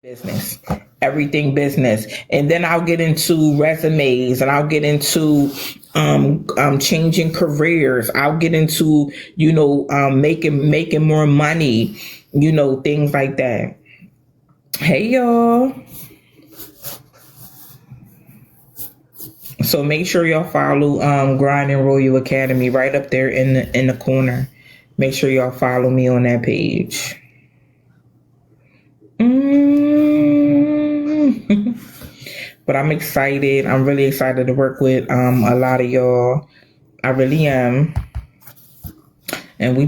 business, everything business, and then I'll get into resumes, and I'll get into changing careers. I'll get into making more money, things like that. Hey y'all. So make sure y'all follow Grind and Royal Academy right up there in the corner. Make sure y'all follow me on that page. But I'm excited. I'm really excited to work with a lot of y'all. I really am. And we're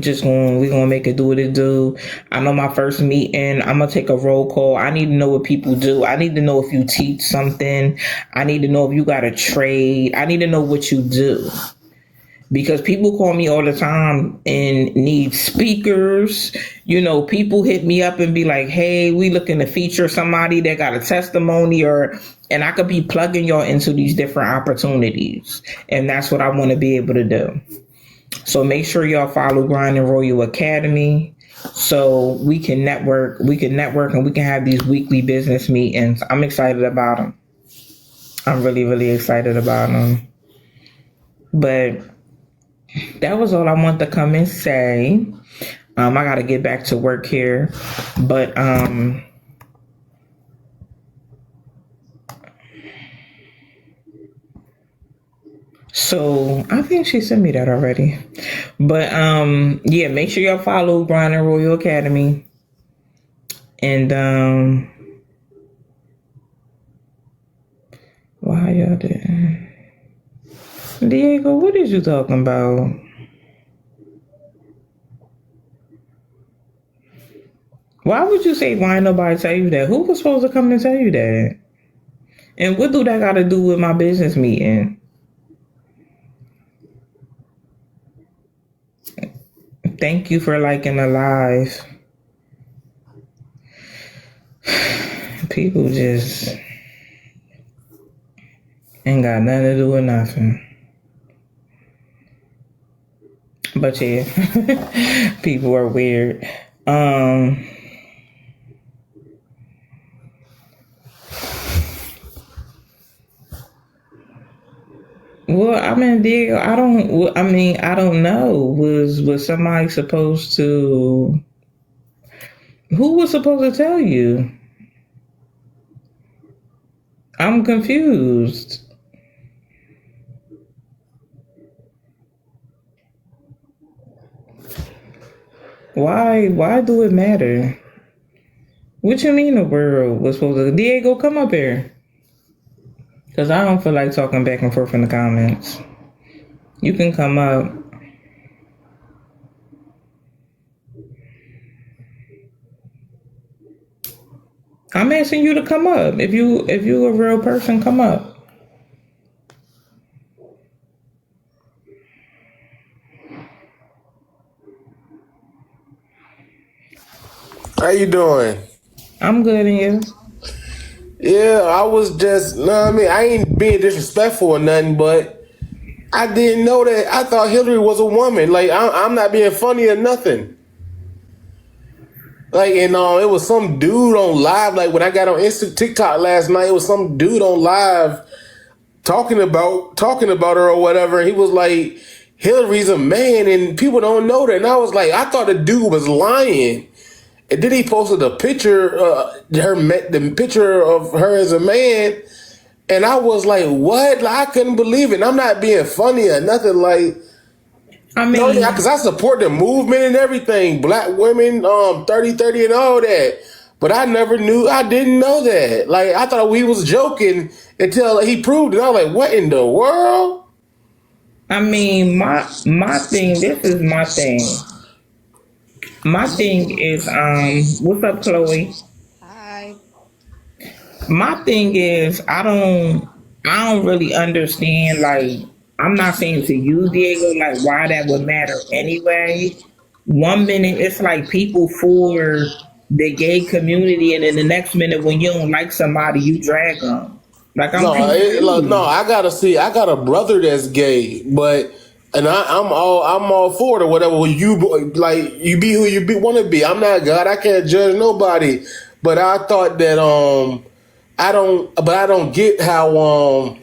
gonna make it do what it do. I know my first meeting, I'm gonna take a roll call. I need to know what people do. I need to know if you teach something. I need to know if you got a trade. I need to know what you do. Because people call me all the time and need speakers. People hit me up and be like, hey, we looking to feature somebody that got a testimony, and I could be plugging y'all into these different opportunities. And that's what I want to be able to do. So make sure y'all follow Grind and Royal Academy so we can network. We can network and we can have these weekly business meetings. I'm excited about them. I'm really, really excited about them. But that was all I want to come and say. I got to get back to work here. But so I think she sent me that already. But yeah, make sure y'all follow Grind and Royal Academy. And why y'all did? Diego, what is you talking about? Why would you say why nobody tell you that? Who was supposed to come and tell you that? And what do that got to do with my business meeting? Thank you for liking the live. People just ain't got nothing to do with nothing. But yeah, people are weird. Well, I mean, Diego, I don't know. Was somebody supposed to? Who was supposed to tell you? I'm confused. Why do it matter? What you mean the world was supposed to? Diego, come up here. Because I don't feel like talking back and forth in the comments. You can come up. I'm asking you to come up. If you a real person, come up. How you doing? I'm good, and you? Yeah, I was just, I ain't being disrespectful or nothing, but I didn't know that. I thought Hillary was a woman. Like, I'm not being funny or nothing. Like, and it was some dude on live. Like, when I got on TikTok last night, it was some dude on live talking about her or whatever. And he was like, Hillary's a man, and people don't know that. And I was like, I thought the dude was lying. And then he posted a picture, the picture of her as a man, and I was like, "What?" Like, I couldn't believe it. And I'm not being funny or nothing. Like, I mean, because I support the movement and everything, Black women, 30-30 and all that. But I didn't know that. Like, I thought we was joking until he proved it. I was like, "What in the world?" I mean, my thing. This is my thing. My thing is, what's up, Chloe? Hi. My thing is, I don't really understand. Like, I'm not saying to you, Diego, like why that would matter anyway. One minute it's like people for the gay community, and then the next minute when you don't like somebody, you drag them. Like, I'm No, confused. I gotta see. I got a brother that's gay, and I'm all for it or whatever. You like you be who you want to be. I'm not God. I can't judge nobody. But I thought that I don't get how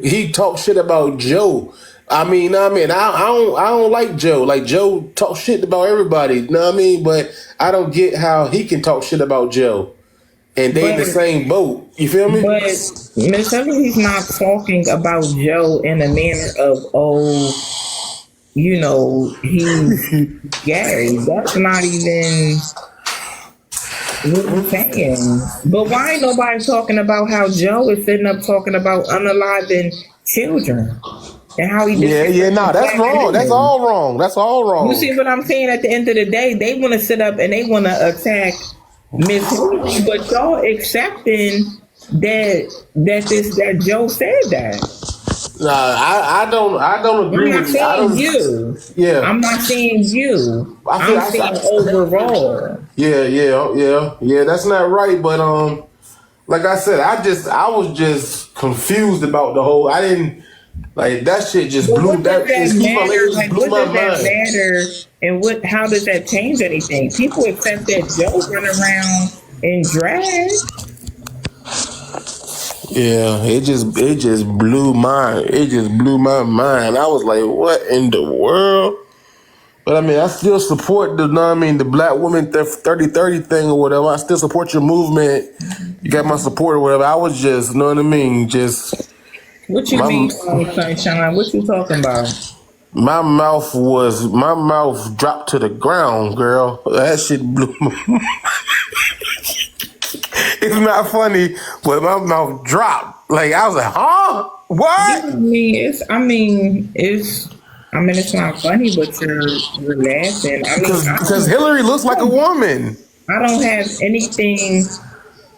he talks shit about Joe. I don't like Joe. Like Joe talks shit about everybody. You know what I mean? But I don't get how he can talk shit about Joe. And they in the same boat. You feel me? But Miss Hillary's not talking about Joe in a manner of, he's gay. That's not even what I'm saying. But why ain't nobody talking about how Joe is sitting up talking about unaliving children? And how he that's wrong. That's all wrong. That's all wrong. You see what I'm saying? At the end of the day, they want to sit up and they want to attack Miss Hillary, but y'all accepting that Joe said that. Nah, I don't agree with you. Yeah, I'm not saying you. I'm saying overall. Yeah. That's not right. But like I said, I was just confused about the whole. I didn't. Like that shit just blew that. What does that matter? And how does that change anything? People accept that Joe run around in drag. Yeah, it just blew my mind. I was like, what in the world? But I mean, I still support the black woman 30-30 thing or whatever. I still support your movement. You got my support or whatever. I was just, you know what I mean, just. What you mean, Sunshine? What you talking about? My mouth dropped to the ground, girl. That shit blew my It's not funny, but my mouth dropped. Like I was like, huh? What? It's not funny, but you're laughing. Because Hillary looks like a woman. I don't have anything.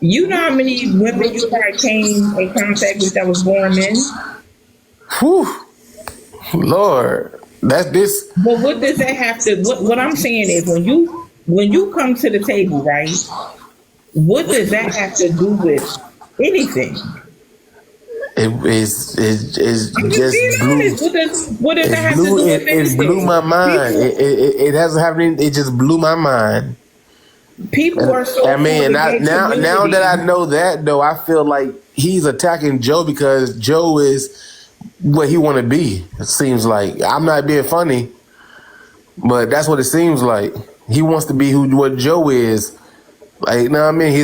You know how many women you probably came in contact with that was born men? Whew. Lord. That's this. But what does that have to, what I'm saying is when you come to the table, right? What does that have to do with anything? It's just blew. What does that have to do with anything? It blew my mind. It hasn't happened. It just blew my mind. People are so. I mean, now that I know that, though, I feel like he's attacking Joe because Joe is what he want to be. It seems like I'm not being funny, but that's what it seems like. He wants to be what Joe is. Like, you know what I mean? I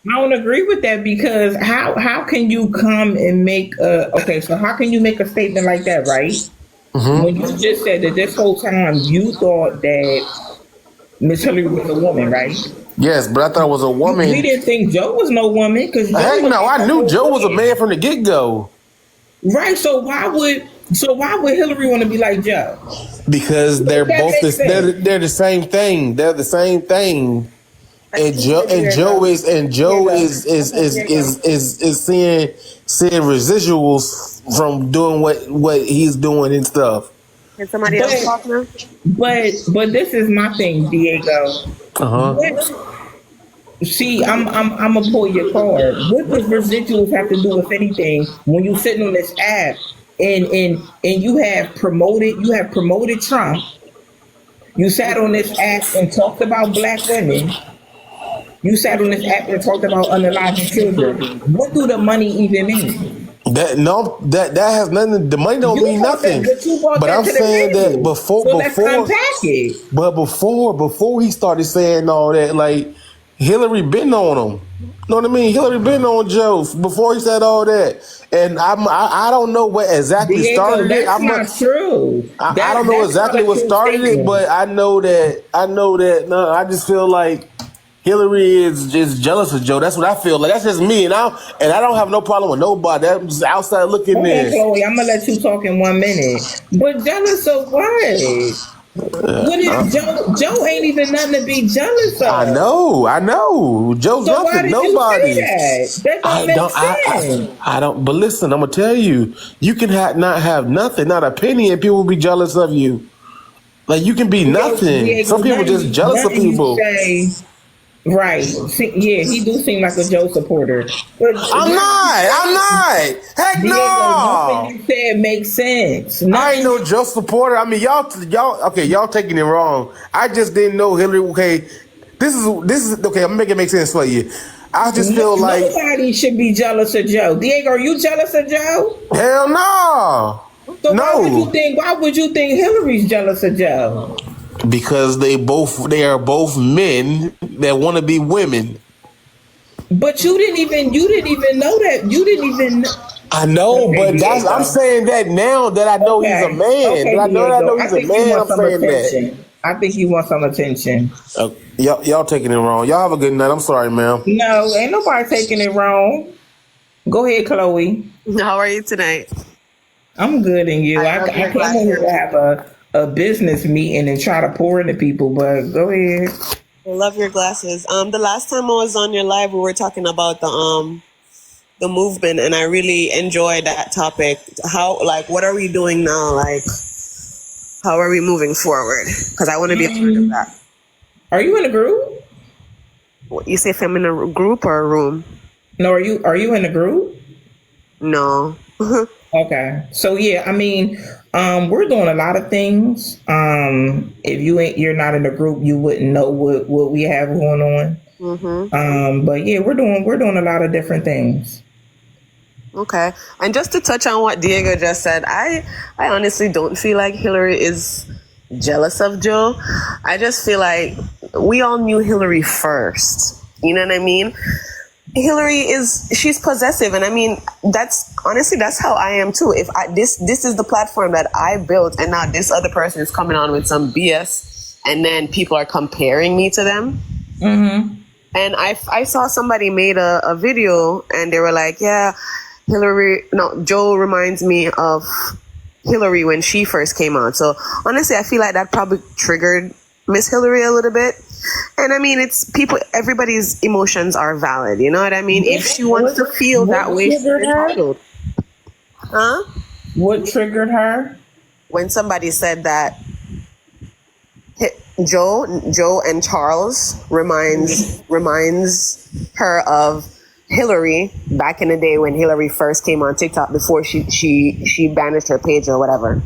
don't agree with that because how can you come and make so how can you make a statement like that, right? Mm-hmm. When you just said that this whole time you thought that Miss Hillary was a woman, right? Yes, but I thought it was a woman. We didn't think Joe was no woman because heck no, I knew Joe was a man from the get go. Right. So why would Hillary want to be like Joe? Because they're both they're the same thing. They're the same thing. And Joe is seeing residuals from doing what he's doing and stuff. Can somebody else talk now? But this is my thing, Diego. See, I'm gonna pull your card. What does residuals have to do with anything when you're sitting on this app and you have promoted Trump? You sat on this app and talked about black women. You sat on this app and talked about unaliving children. What do the money even mean? That has nothing. The money don't mean nothing. But I'm saying that before he started saying all that, like Hillary been on him. You know what I mean? Hillary been on Joe before he said all that, and I don't know what exactly started it. That's not true. I don't know exactly what started it, but I know that. No, I just feel like Hillary is just jealous of Joe. That's what I feel like. That's just me, and I don't have no problem with nobody. I'm just outside looking in. Chloe, I'm gonna let you talk in 1 minute. But jealous of what? What is Joe ain't even nothing to be jealous of. I know. Joe's so nothing. Nobody. That don't make sense. I don't. But listen, I'm gonna tell you. You can not have nothing, not a penny, and people will be jealous of you. Like you can be nothing. Diego, some people just jealous of people. Right. He do seem like a Joe supporter. But I'm not. Heck no. Nothing you said makes sense. I ain't no Joe supporter. I mean, y'all taking it wrong. I just didn't know Hillary. Okay, this is okay. I'm gonna make it make sense for you. I just feel like nobody should be jealous of Joe. Diego, are you jealous of Joe? hell no. So No. Why would you think Hillary's jealous of Joe? Because they are both men that want to be women. But you didn't even know that. You didn't even. I know, Okay, but I'm saying that now that I know he's a man. Okay, I know he's a man. I'm saying attention. I think you want some attention. Y'all taking it wrong. Y'all have a good night. I'm sorry, ma'am. No, ain't nobody taking it wrong. Go ahead, Chloe. How are you tonight? I'm good, and you. I came in here to have a business meeting and try to pour into people, but go ahead. I love your glasses. The last time I was on your live, we were talking about the movement, and I really enjoyed that topic. What are we doing now? Like, how are we moving forward? Because I want to be a part of that. Are you in a group? What, you say if I'm in a group or a room? No, are you in a group? No. Okay. So yeah, I mean, we're doing a lot of things. If you're not in a group, you wouldn't know what we have going on. Mm-hmm. But yeah, we're doing a lot of different things. Okay. And just to touch on what Diego just said, I honestly don't feel like Hillary is jealous of Joe. I just feel like we all knew Hillary first. You know what I mean? Hillary she's possessive, and I mean that's how I am too. If this is the platform that I built, and now this other person is coming on with some BS, and then people are comparing me to them. Mm-hmm. And I saw somebody made a video, and they were like, yeah, Joe reminds me of Hillary when she first came on. So honestly, I feel like that probably triggered Miss Hillary a little bit. And I mean, everybody's emotions are valid. You know what I mean? If she wants to feel that way, she's entitled. Huh? What triggered her? When somebody said that Joe and Charles reminds her of Hillary back in the day when Hillary first came on TikTok before she banished her page or whatever.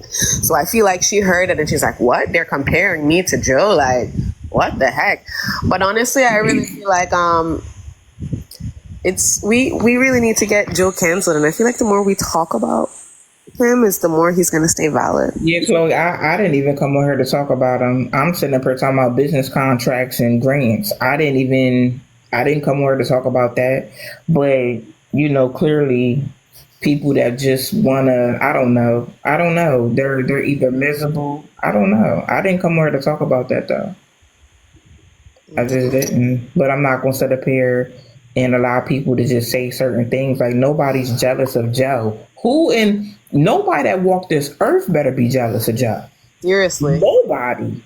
So I feel like she heard it and she's like, what? They're comparing me to Joe? Like, what the heck? But honestly, I really feel like we really need to get Joe canceled. And I feel like the more we talk about him is the more he's going to stay valid. Yeah, Chloe, I didn't even come on here to talk about him. I'm sitting up here talking about business contracts and grants. I didn't come on here to talk about that. But, clearly people that just wanna, I don't know. They're either miserable. I don't know. I didn't come here to talk about that though. I just didn't. But I'm not gonna sit up here and allow people to just say certain things. Like nobody's jealous of Joe. Nobody that walked this earth better be jealous of Joe. Seriously. Nobody.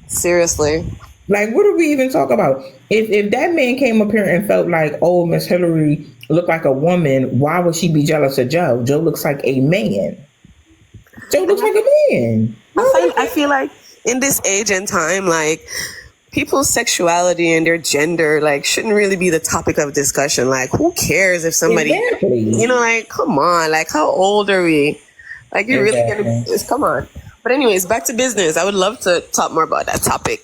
Seriously. Like, what are we even talking about? If that man came up here and felt like, oh, Miss Hillary looked like a woman, why would she be jealous of Joe? Joe looks like a man. Joe looks like a man. I feel like in this age and time, like, people's sexuality and their gender, like, shouldn't really be the topic of discussion. Like, who cares if somebody, exactly. Like, come on, like, how old are we? Like, you're really gonna, come on. But anyways, back to business. I would love to talk more about that topic.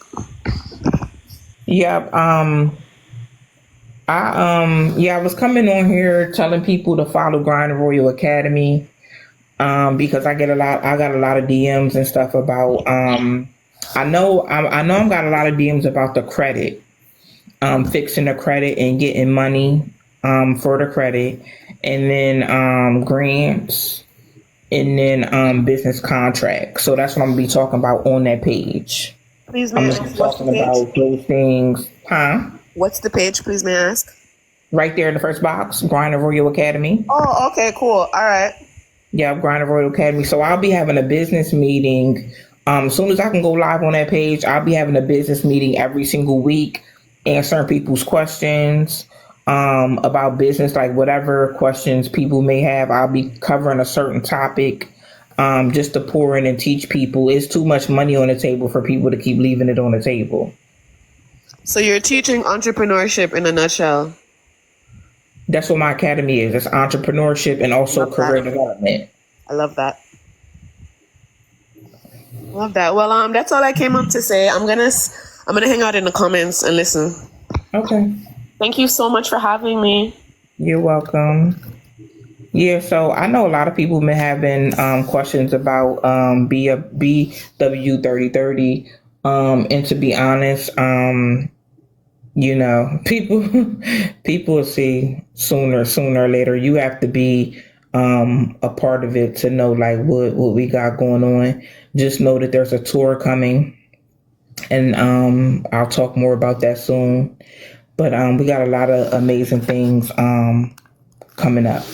Yep. I was coming on here telling people to follow Grind Royal Academy, because I got a lot of DMs and stuff about, I know I've got a lot of DMs about the credit, fixing the credit and getting money, for the credit, and then, grants, and then, business contracts. So that's what I'm gonna be talking about on that page. Please, I'm may I gonna be ask what's the talking about page? those things. Huh? What's the page, please, may I ask? Right there in the first box, Grind Royal Academy. Oh, okay, cool. All right. Yeah, Grind Royal Academy. So I'll be having a business meeting. As soon as I can go live on that page, I'll be having a business meeting every single week, answering people's questions, about business, like whatever questions people may have. I'll be covering a certain topic, just to pour in and teach people. It's too much money on the table for people to keep leaving it on the table. So you're teaching entrepreneurship in a nutshell. That's what my academy is. It's entrepreneurship and also career development. I love that. Love that. Well, that's all I came up to say. I'm gonna I'm gonna hang out in the comments and listen. Okay. Thank you so much for having me. You're welcome. Yeah, so I know a lot of people been having questions about BW3030. And to be honest, people people will see sooner or later. You have to be a part of it to know like what we got going on. Just know that there's a tour coming, and I'll talk more about that soon. But we got a lot of amazing things coming up.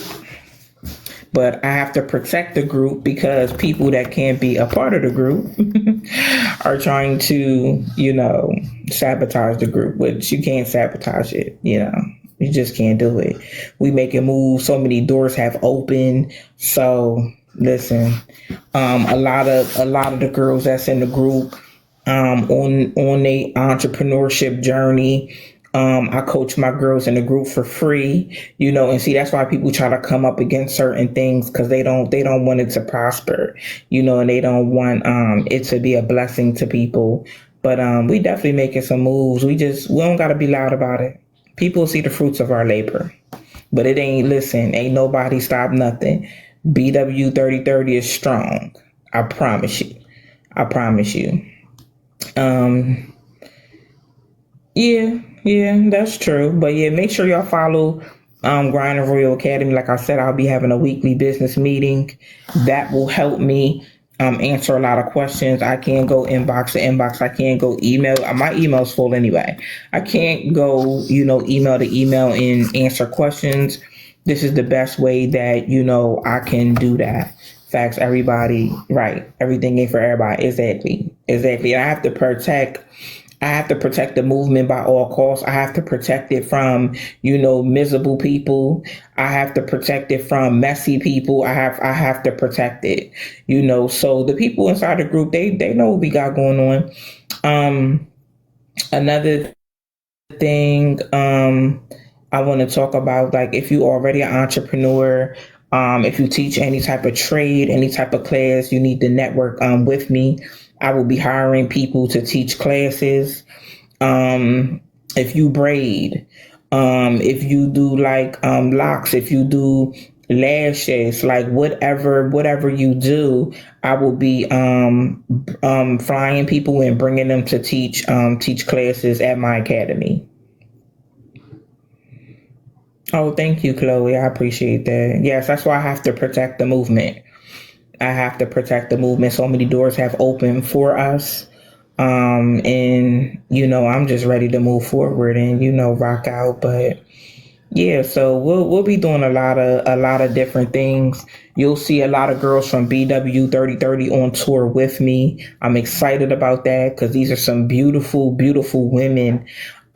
But I have to protect the group because people that can't be a part of the group are trying to, sabotage the group, which you can't sabotage it, You just can't do it. We making moves. So many doors have opened. So listen, a lot of the girls that's in the group, on a entrepreneurship journey. I coach my girls in the group for free, and see that's why people try to come up against certain things because they don't want it to prosper, and they don't want it to be a blessing to people. But we definitely making some moves. We don't gotta be loud about it. People see the fruits of our labor. But ain't nobody stop nothing. BW3030 is strong. I promise you. I promise you. Yeah, that's true. But yeah, make sure y'all follow Grind and Royal Academy. Like I said, I'll be having a weekly business meeting. That will help me answer a lot of questions. I can't go inbox to inbox. I can't go email. My email's full anyway. I can't go, email to email and answer questions. This is the best way that, I can do that. Facts, everybody, right. Everything ain't for everybody. Exactly. And I have to protect the movement by all costs. I have to protect it from, miserable people. I have to protect it from messy people. I have to protect it, So the people inside the group, they know what we got going on. Another thing, I want to talk about, like, if you already an entrepreneur, if you teach any type of trade, any type of class, you need to network with me. I will be hiring people to teach classes. If you braid, if you do like locks, if you do lashes, like whatever you do, I will be flying people and bringing them to teach classes at my academy. Oh, thank you, Chloe. I appreciate that. Yes, that's why I have to protect the movement. I have to protect the movement. So many doors have opened for us. And I'm just ready to move forward and, rock out. But yeah, so we'll be doing a lot of different things. You'll see a lot of girls from BW3030 on tour with me. I'm excited about that because these are some beautiful, beautiful women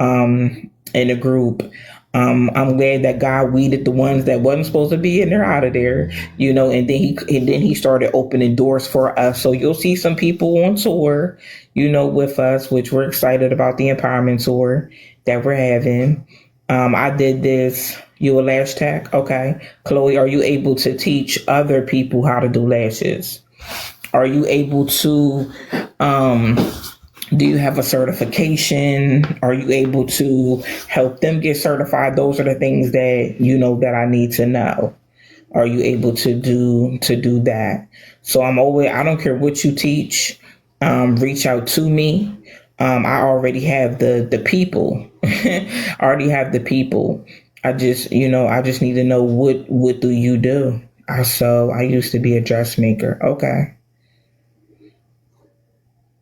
in the group. I'm glad that God weeded the ones that wasn't supposed to be, and they're out of there, and then he started opening doors for us. So you'll see some people on tour, with us, which we're excited about the empowerment tour that we're having. I did this. You a lash tech? Okay. Chloe, are you able to teach other people how to do lashes? Are you able to, do you have a certification? Are you able to help them get certified? Those are the things that, that I need to know. Are you able to do that? So I don't care what you teach. Reach out to me. I already have the people. I already have the people. I just need to know what do you do? I used to be a dressmaker. Okay.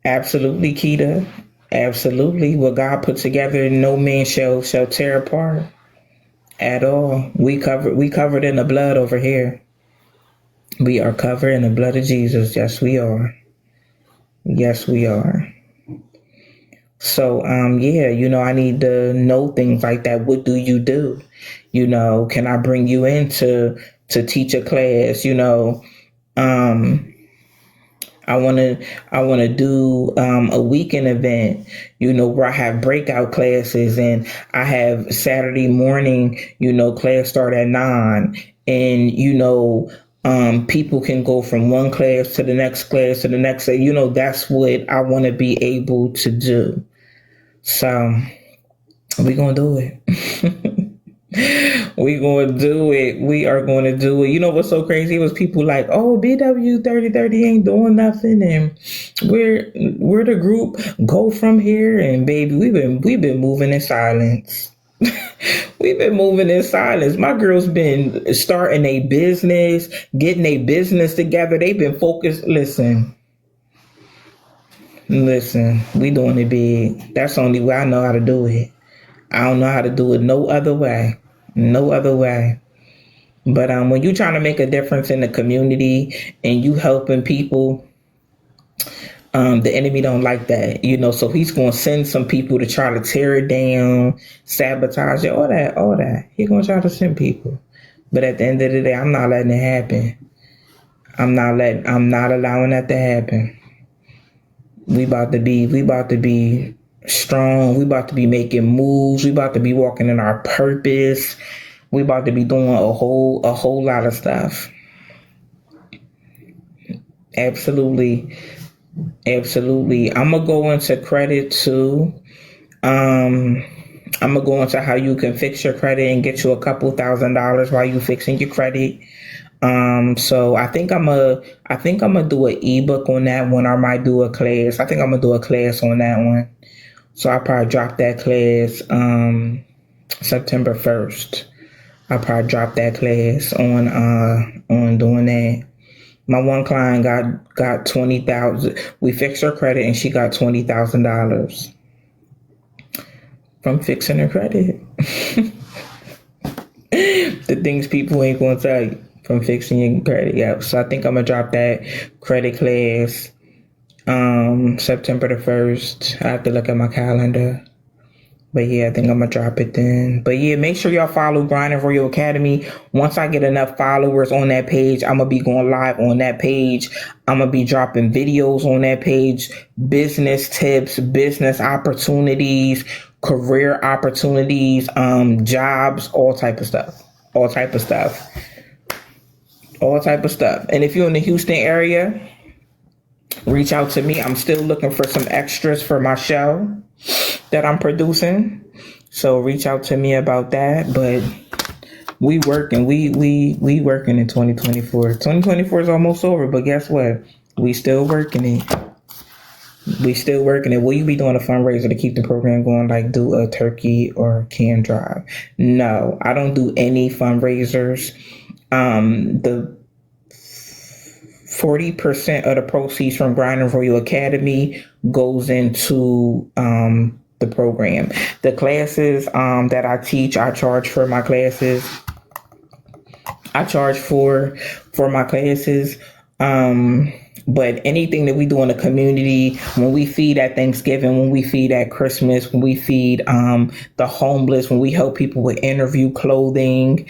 Absolutely, Keita. Absolutely. What God put together, no man shall tear apart at all. We covered in the blood over here. We are covered in the blood of Jesus. Yes, we are. Yes, we are. So, yeah, I need to know things like that. What do you do? Can I bring you in to teach a class? I want to do a weekend event, where I have breakout classes, and I have Saturday morning, class start at 9, and people can go from one class to the next class to the next. That's what I want to be able to do. So we gonna do it. We gonna do it. We are gonna do it. You know what's so crazy? It was people like, oh, BW 3030 ain't doing nothing, and we're the group. Go from here, and baby, we've been moving in silence. We've been moving in silence. My girl's been starting a business, getting a business together. They've been focused. Listen, we doing it big. That's the only way I know how to do it. I don't know how to do it no other way. No other way. But when you trying to make a difference in the community and you helping people, the enemy don't like that, so he's going to send some people to try to tear it down, sabotage it, all that. He's going to try to send people. But at the end of the day, I'm not letting it happen. I'm not allowing that to happen. We about to be strong. We about to be making moves. We about to be walking in our purpose. We about to be doing a whole lot of stuff. Absolutely. I'm gonna go into credit too. I'm gonna go into how you can fix your credit and get you a couple $1,000s while you fixing your credit. So I think I'm gonna do an ebook on that one. I might do a class. I think I'm gonna do a class on that one. So I'll probably drop that class September 1st. I'll probably drop that class on doing that. My one client got $20,000. We fixed her credit and she got $20,000 from fixing her credit. The things people ain't gonna tell you from fixing your credit. Yeah. So I think I'm gonna drop that credit class September the 1st. I have to look at my calendar. But yeah, I think I'm gonna drop it then. But yeah, make sure y'all follow Grinding Royal Academy. Once I get enough followers on that page, I'm gonna be going live on that page. I'm gonna be dropping videos on that page, business tips, business opportunities, career opportunities, jobs, all type of stuff. And if you're in the Houston area, reach out to me. I'm still looking for some extras for my show that I'm producing. So reach out to me about that. But we working. We working in 2024. 2024 is almost over, but guess what? We still working it. Will you be doing a fundraiser to keep the program going, like do a turkey or can drive? No, I don't do any fundraisers. The 40% of the proceeds from Grinding Royal Academy goes into the program. The classes that I teach, I charge for my classes. But anything that we do in the community, when we feed at Thanksgiving, when we feed at Christmas, when we feed the homeless, when we help people with interview clothing,